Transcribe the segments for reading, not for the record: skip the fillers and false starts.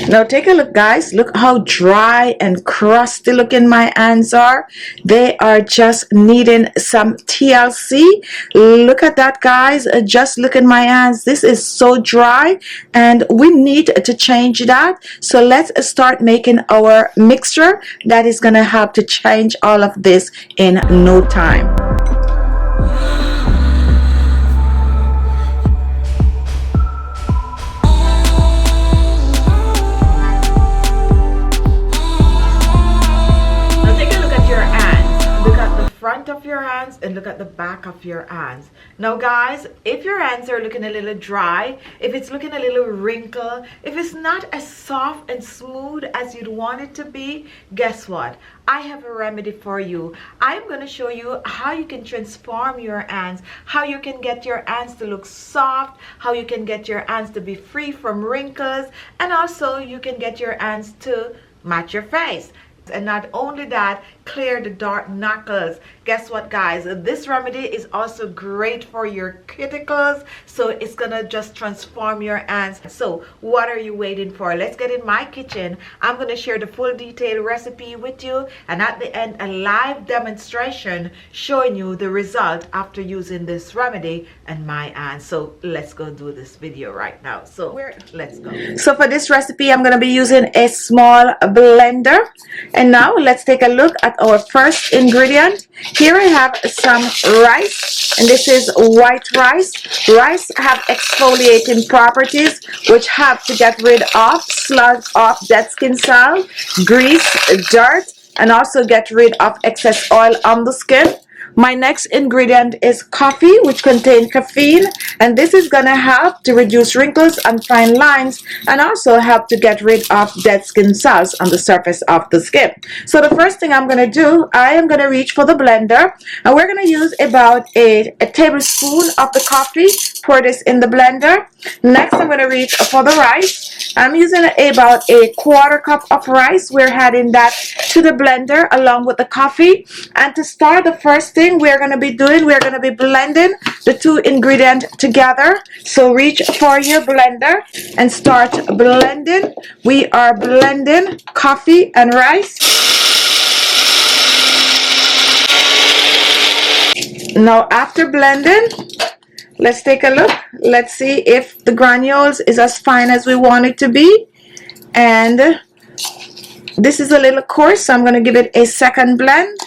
Now take a look, guys. Look how dry and crusty looking my hands are. They are just needing some TLC. Look at that, guys. Just look at my hands. This is so dry and we need to change that. So let's start making our mixture that is going to help to change all of this in no time. Front of your hands and look at the back of your hands. Now guys, if your hands are looking a little dry, if it's looking a little wrinkled, if it's not as soft and smooth as you'd want it to be, guess what? I have a remedy for you. I'm going to show you how you can transform your hands, how you can get your hands to look soft, how you can get your hands to be free from wrinkles, and also you can get your hands to match your face. And not only that, clear the dark knuckles. Guess what, guys? This remedy is also great for your cuticles, so it's gonna just transform your hands. So what are you waiting for? Let's get in my kitchen. I'm gonna share the full detailed recipe with you, and at the end a live demonstration showing you the result after using this remedy and my hands. So let's go do this video right now. So let's go. So for this recipe, I'm gonna be using a small blender. And now let's take a look at our first ingredient. Here I have some rice, and this is white rice. Rice have exfoliating properties which help to get rid of sludge of dead skin cells, grease, dirt, and also get rid of excess oil on the skin. My next ingredient is coffee, which contains caffeine, and this is going to help to reduce wrinkles and fine lines, and also help to get rid of dead skin cells on the surface of the skin. So the first thing I'm going to do, I am going to reach for the blender, and we're going to use about a tablespoon of the coffee. Pour this in the blender. Next, I'm going to reach for the rice. I'm using about a quarter cup of rice. We're adding that to the blender along with the coffee. And to start, the first thing we're going to be doing, we're going to be blending the two ingredients together. So reach for your blender and start blending. We are blending coffee and rice. Now after blending, let's take a look. Let's see if the granules is as fine as we want it to be. And this is a little coarse, so I'm going to give it a second blend.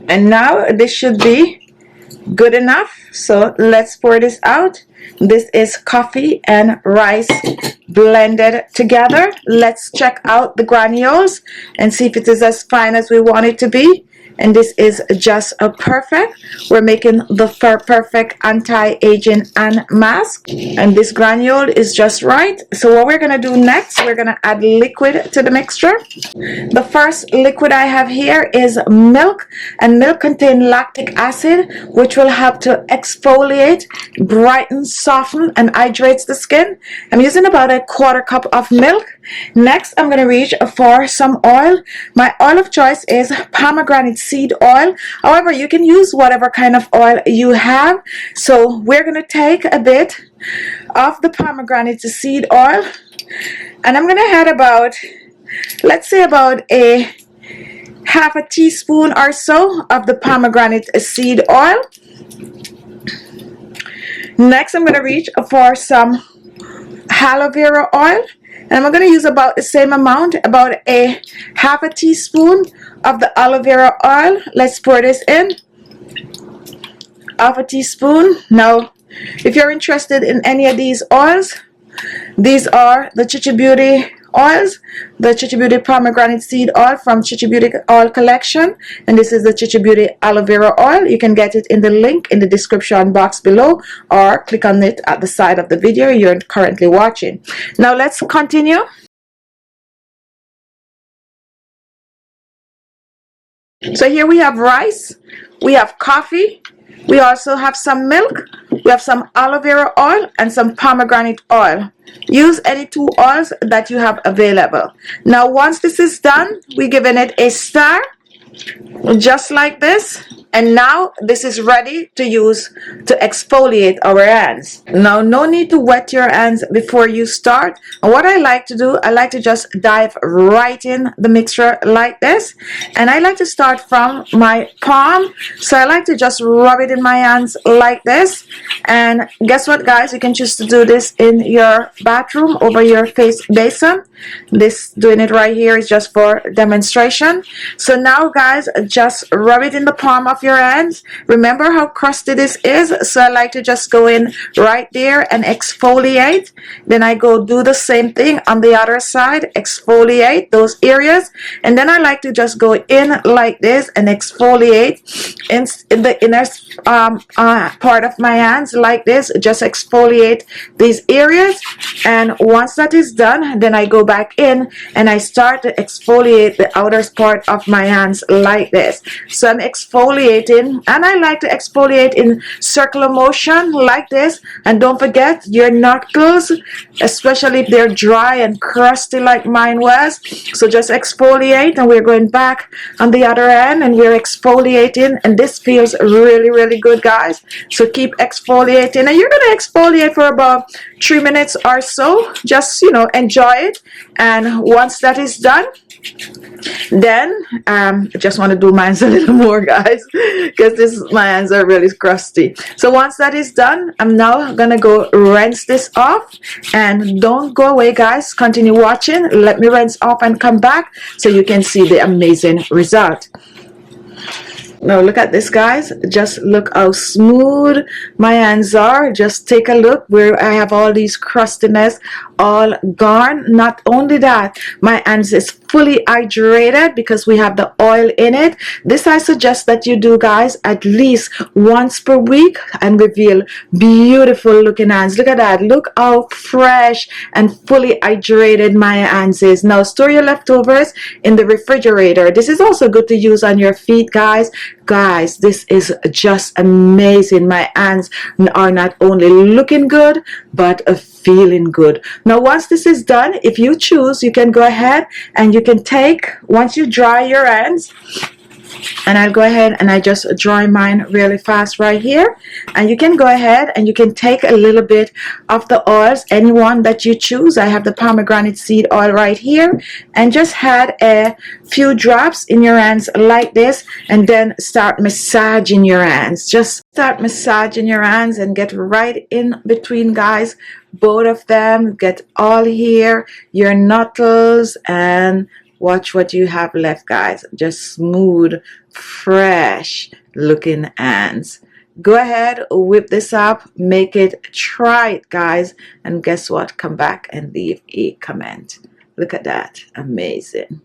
And now this should be good enough. So let's pour this out. This is coffee and rice blended together. Let's check out the granules and see if it is as fine as we want it to be. And this is just a perfect. We're making the perfect anti-aging and mask, and this granule is just right. So what we're gonna do next, we're gonna add liquid to the mixture. The first liquid I have here is milk, and milk contains lactic acid, which will help to exfoliate, brighten, soften, and hydrates the skin. I'm using about a quarter cup of milk. Next, I'm going to reach for some oil. My oil of choice is pomegranate seed oil. However, you can use whatever kind of oil you have. So we're going to take a bit of the pomegranate seed oil, and I'm going to add about, let's say about a half a teaspoon or so of the pomegranate seed oil. Next, I'm going to reach for some aloe vera oil, and I'm going to use about the same amount, about a half a teaspoon of the aloe vera oil. Let's pour this in, half a teaspoon. Now, if you're interested in any of these oils, these are the Khichi Beauty oils, the Khichi Beauty pomegranate seed oil from Khichi Beauty oil collection, and this is the Khichi Beauty aloe vera oil. You can get it in the link in the description box below, or click on it at the side of the video you're currently watching. Now let's continue. So here we have rice, we have coffee, We also have some milk. We have some aloe vera oil and some pomegranate oil. Use any two oils that you have available. Now once this is done, we're giving it a stir, just like this. And now this is ready to use to exfoliate our hands. Now no need to wet your hands before you start. And what I like to do, I like to just dive right in the mixture like this. And I like to start from my palm. So I like to just rub it in my hands like this. And guess what, guys? You can choose to do this in your bathroom over your face basin. This doing it right here is just for demonstration. So now, guys, just rub it in the palm of your hands. Remember how crusty this is, so I like to just go in right there and exfoliate. Then I go do the same thing on the other side, exfoliate those areas, and then I like to just go in like this and exfoliate in the inner part of my hands like this. Just exfoliate these areas, and once that is done, then I go back in and I start to exfoliate the outer part of my hands like this. So I'm exfoliating, and I like to exfoliate in circular motion like this. And don't forget your knuckles, especially if they're dry and crusty like mine was. So just exfoliate, and we're going back on the other end and we're exfoliating, and this feels really, really good, guys. So keep exfoliating, and you're going to exfoliate for about 3 minutes or so. Just, you know, enjoy it. And once that is done, then I just want to do mine a little more, guys, because my hands are really crusty. So once that is done, I'm now gonna go rinse this off. And don't go away, guys, continue watching. Let me rinse off and come back so you can see the amazing result. Now look at this, guys. Just look how smooth my hands are. Just take a look where I have all these crustiness all gone. Not only that, my hands is fully hydrated because we have the oil in it. This I suggest that you do, guys, at least once per week and reveal beautiful looking hands. Look at that. Look how fresh and fully hydrated my hands is. Now store your leftovers in the refrigerator. This is also good to use on your feet, guys. Guys, this is just amazing. My hands are not only looking good but feeling good. Now once this is done, if you choose, you can go ahead and you can take, once you dry your hands, and I'll go ahead and I just dry mine really fast right here, and you can go ahead and you can take a little bit of the oils, any one that you choose. I have the pomegranate seed oil right here, and just add a few drops in your hands like this, and then start massaging your hands. Just start massaging your hands and get right in between, guys, both of them. Get all here, your knuckles, and watch what you have left, guys. Just smooth, fresh looking hands. Go ahead, whip this up, make it, try it, guys, and guess what? Come back and leave a comment. Look at that. Amazing.